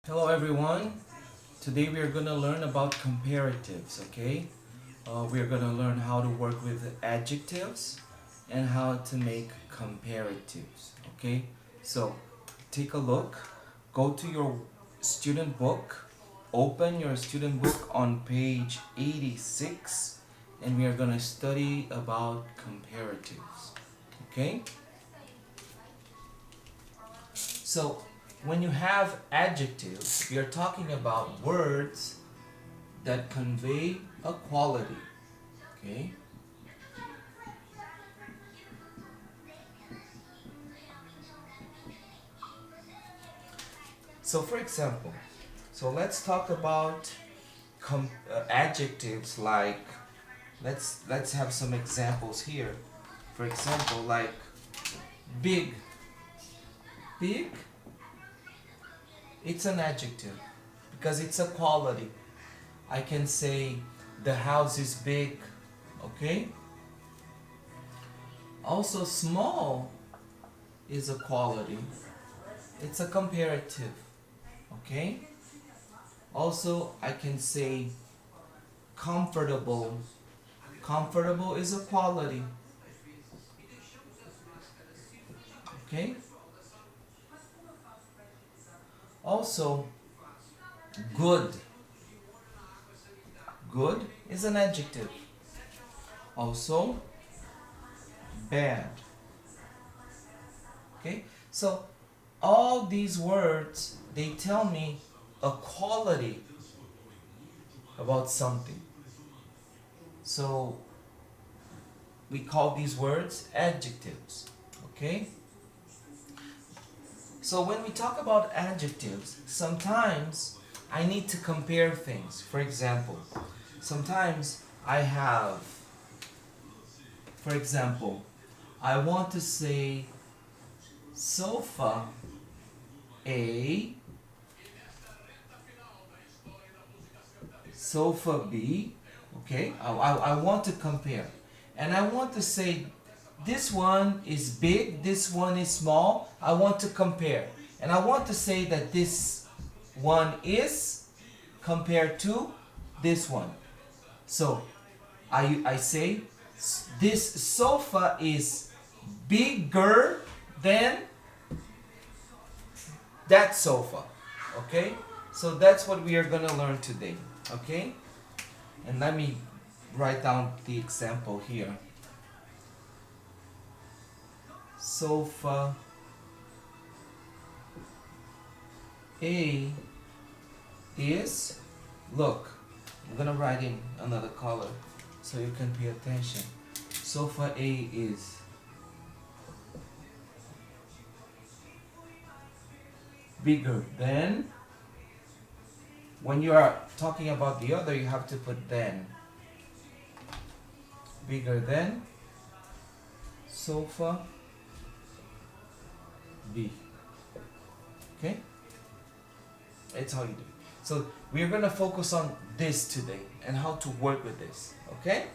Hello everyone. Today we are going to learn about comparatives, okay? We are going to learn how to work with adjectives and how to make comparatives, okay? So, take a look. Go to your student book. Open your student book on page 86 and we are going to study about comparatives, okay? So, when you have adjectives, we are talking about words that convey a quality. Okay? So, for example, let's talk about adjectives like let's have some examples here. For example, like big. Big, it's an adjective because it's a quality. I can say the house is big, okay? Also, small is a quality. It's a comparative, okay? Also, I can say comfortable. Comfortable is a quality, okay? Also, good. Good is an adjective. Also, bad. Okay? So, all these words, they tell me a quality about something. So, we call these words adjectives. Okay? So, when we talk about adjectives, sometimes I need to compare things. For example, sometimes I have, for example, I want to say sofa A, sofa B, okay? I want to compare. And I want to say this one is big, this one is small. I want to compare. And I want to say that this one is compared to this one. So I say this sofa is bigger than that sofa. Okay? So that's what we are going to learn today. Okay? And let me write down the example here. Sofa A is, look, I'm gonna write in another color so you can pay attention. Sofa A is bigger than. When you are talking about the other, you have to put than. Bigger than sofa B. Okay? That's how you do it. So we're gonna focus on this today and how to work with this. Okay?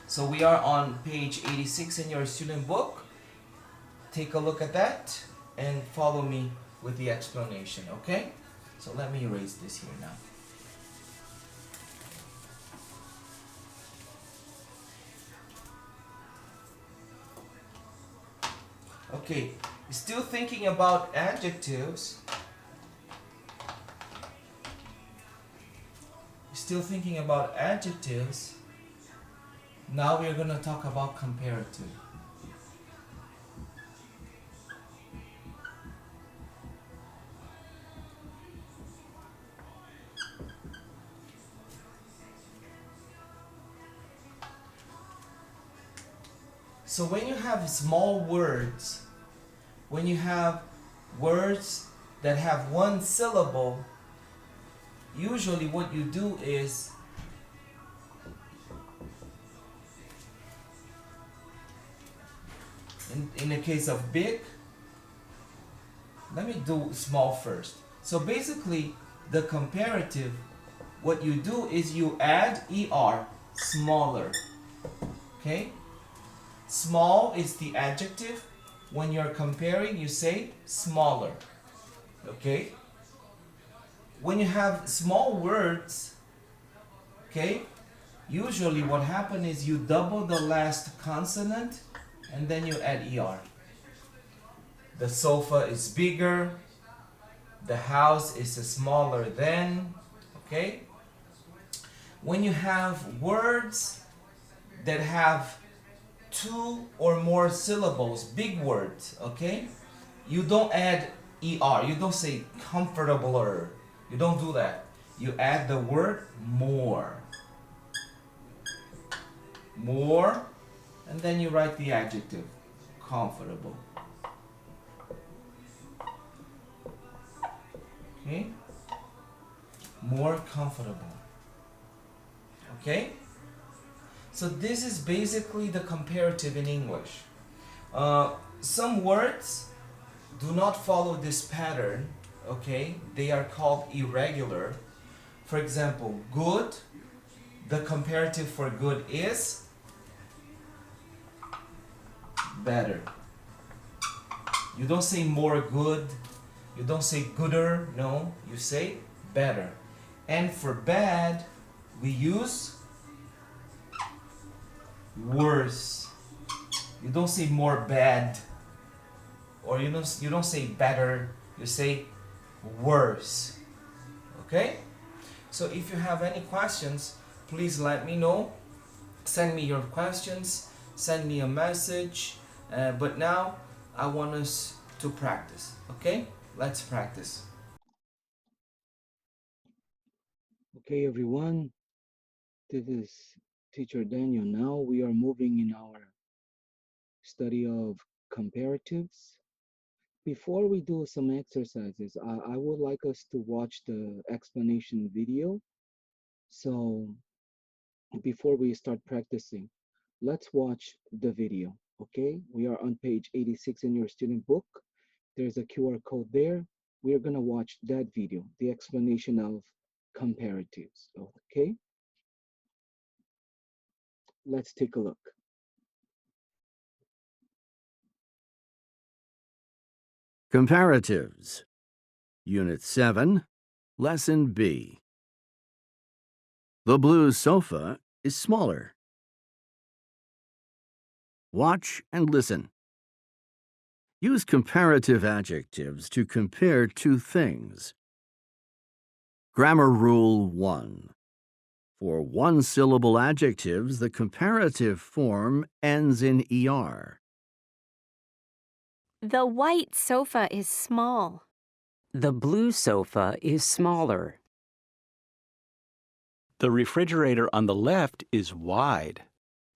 So we are on page 86 in your student book. Take a look at that and follow me with the explanation. Okay? So let me erase this here now. Okay, still thinking about adjectives. Still thinking about adjectives. Now we're going to talk about comparative. So when you have small words, when you have words that have one syllable, usually what you do is in the case of big, let me do small first. So basically the comparative, what you do is you add er, smaller. Okay? Small is the adjective. When you're comparing, you say smaller. Okay? when you have small words, okay, usually what happens is you double the last consonant and then you add ER. The sofa is bigger, the house is smaller than, okay? When you have words that have two or more syllables, big words, okay? You don't add ER, you don't say comfortabler, you don't do that. You add the word more. More, and then you write the adjective, comfortable. Okay? More comfortable. Okay? So this is basically the comparative in English. Some words do not follow this pattern, okay? They are called irregular. For example, good, the comparative for good is better. You don't say more good, you don't say gooder, no, you say better. And for bad, we use worse. You don't say more bad, or you don't say better, you say worse. Okay? So if you have any questions, please let me know. Send me your questions, send me a message. But now I want us to practice. Okay? Let's practice. Okay, everyone, this is teacher Daniel. Now we are moving in our study of comparatives. Before we do some exercises, I would like us to watch the explanation video. So before we start practicing, let's watch the video. Okay, we are on page 86 in your student book. There's a QR code there. We are going to watch that video, the explanation of comparatives. Okay, let's take a look. Comparatives, Unit 7, Lesson B. The blue sofa is smaller. Watch and listen. Use comparative adjectives to compare two things. Grammar Rule 1. For one-syllable adjectives, the comparative form ends in ER. The white sofa is small. The blue sofa is smaller. The refrigerator on the left is wide.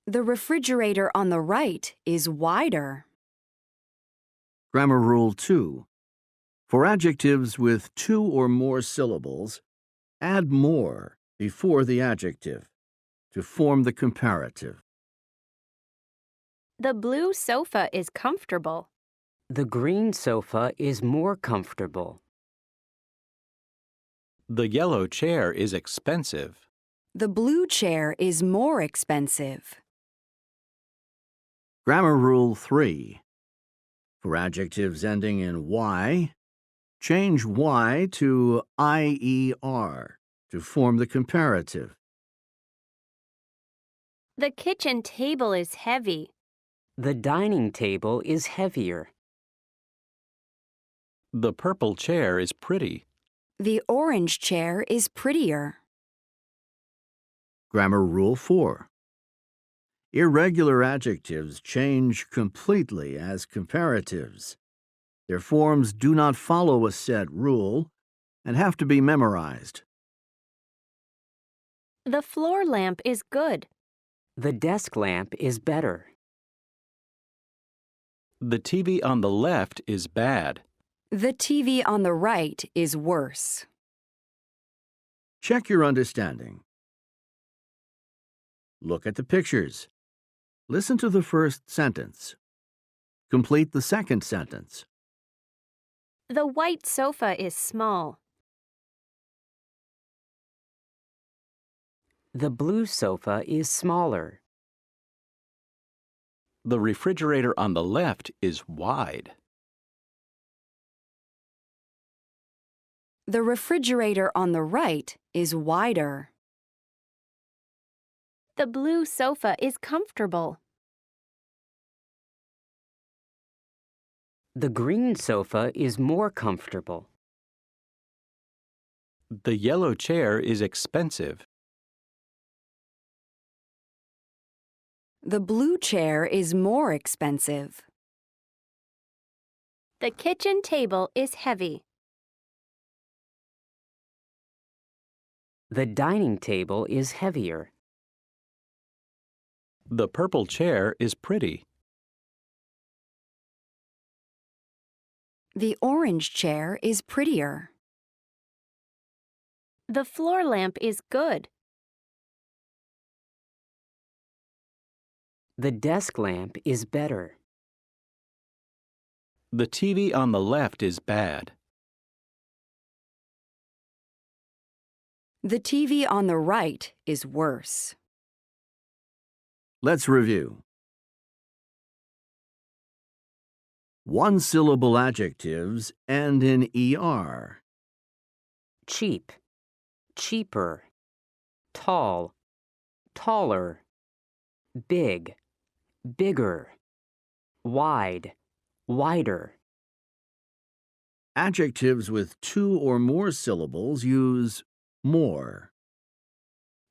The refrigerator on the right is wider. Grammar Rule 2. For adjectives with two or more syllables, add more before the adjective to form the comparative. The blue sofa is comfortable. The green sofa is more comfortable. The yellow chair is expensive. The blue chair is more expensive. Grammar Rule 3. For adjectives ending in Y, change Y to IER to form the comparative. The kitchen table is heavy. The dining table is heavier. The purple chair is pretty. The orange chair is prettier. Grammar Rule 4. Irregular adjectives change completely as comparatives. Their forms do not follow a set rule and have to be memorized. The floor lamp is good. The desk lamp is better. The TV on the left is bad. The TV on the right is worse. Check your understanding. Look at the pictures. Listen to the first sentence. Complete the second sentence. The white sofa is small. The blue sofa is smaller. The refrigerator on the left is wide. The refrigerator on the right is wider. The blue sofa is comfortable. The green sofa is more comfortable. The yellow chair is expensive. The blue chair is more expensive. The kitchen table is heavy. The dining table is heavier. The purple chair is pretty. The orange chair is prettier. The floor lamp is good. The desk lamp is better. The TV on the left is bad. The TV on the right is worse. Let's review. One-syllable adjectives end in ER. Cheap, cheaper. Tall, taller. Big, bigger. Wide, wider. Adjectives with two or more syllables use more.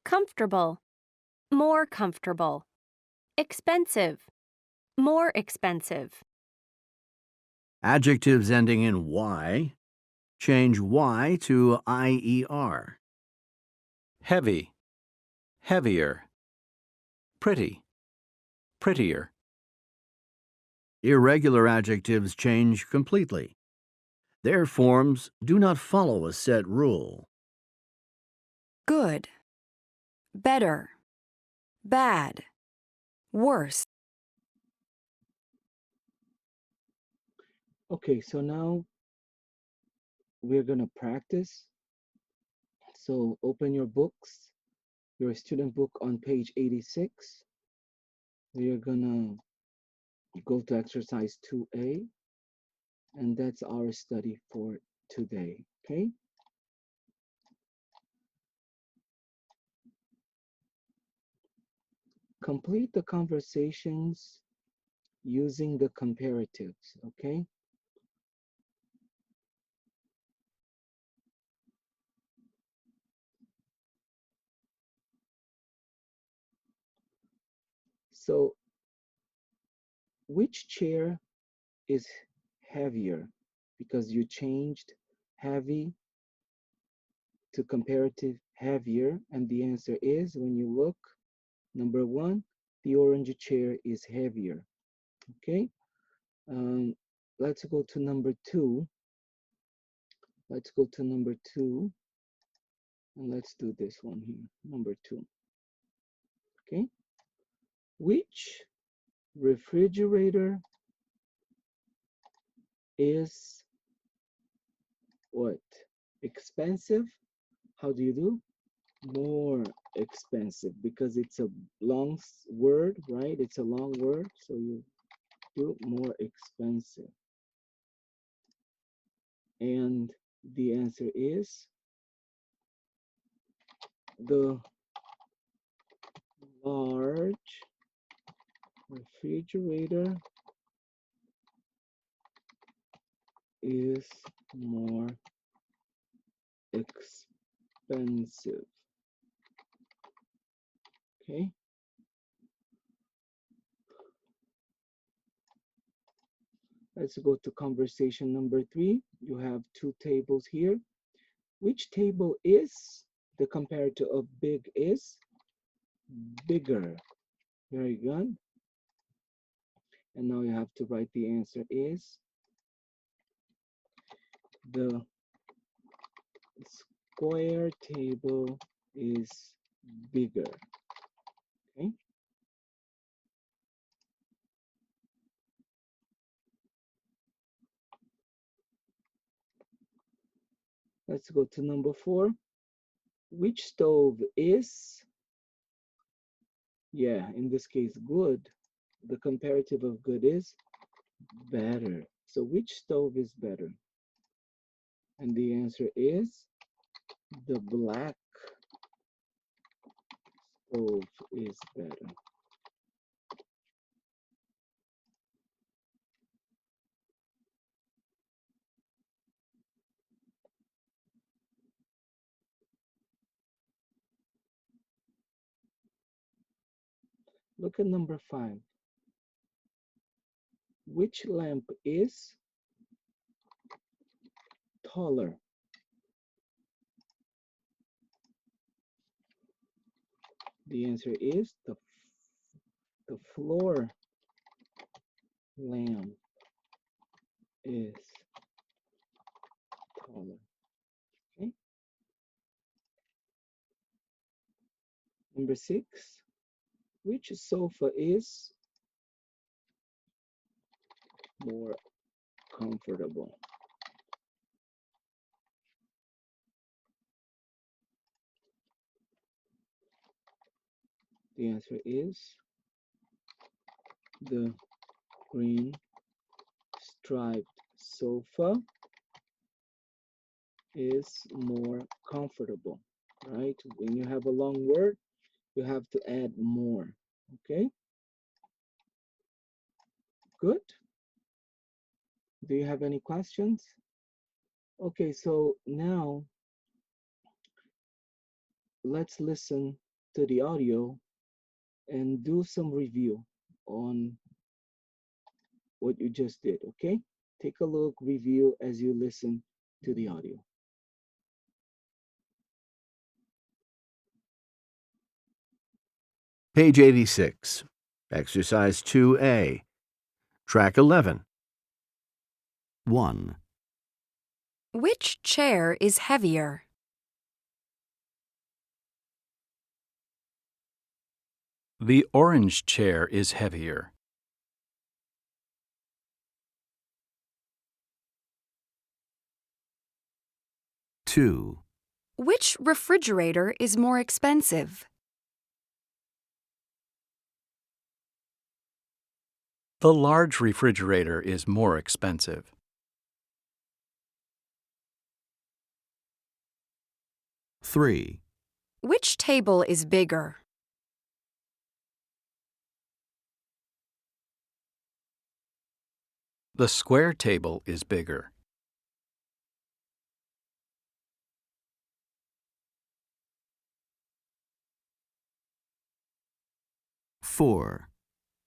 Comfortable, more comfortable. Expensive, more expensive. Adjectives ending in Y change Y to IER. Heavy, heavier. Pretty, prettier. Irregular adjectives change completely. Their forms do not follow a set rule. Good, better, bad, worse. Okay, so now we're going to practice. So open your books, your student book on page 86. We are going to go to exercise 2A, and that's our study for today, okay? Complete the conversations using the comparatives, okay? So, which chair is heavier? Because you changed heavy to comparative heavier, and the answer is, when you look, number one, the orange chair is heavier, okay? Let's go to number two. Let's go to number two, and let's do this one here, number two, okay? Which refrigerator is what? Expensive? How do you do? More expensive, because it's a long word, right? It's a long word, so you do more expensive. And the answer is the large refrigerator is more expensive. Okay. Let's go to conversation number 3. You have two tables here. Which table is the comparative of big is? Bigger. Very good. And now you have to write the answer is the square table is bigger. Okay. Let's go to number 4. Which stove is, yeah, in this case, good. The comparative of good is better. So which stove is better? And the answer is the black stove is better. Look at number 5. Which lamp is taller? The answer is the floor lamp is taller. Okay. Number 6. Which sofa is more comfortable? The answer is the green striped sofa is more comfortable, right? When you have a long word, you have to add more, okay? Good. Do you have any questions? Okay, so now let's listen to the audio and do some review on what you just did, okay? Take a look, review as you listen to the audio. Page 86, Exercise 2A, Track 11. 1. Which chair is heavier? The orange chair is heavier. 2. Which refrigerator is more expensive? The large refrigerator is more expensive. 3. Which table is bigger? The square table is bigger. 4.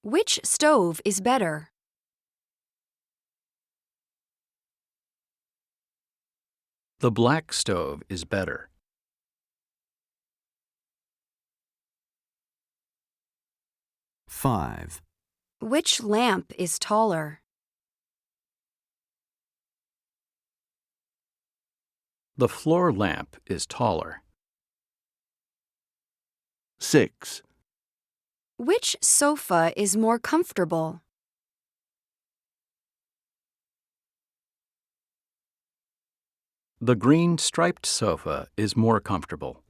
Which stove is better? The black stove is better. 5. Which lamp is taller? The floor lamp is taller. 6. Which sofa is more comfortable? The green striped sofa is more comfortable.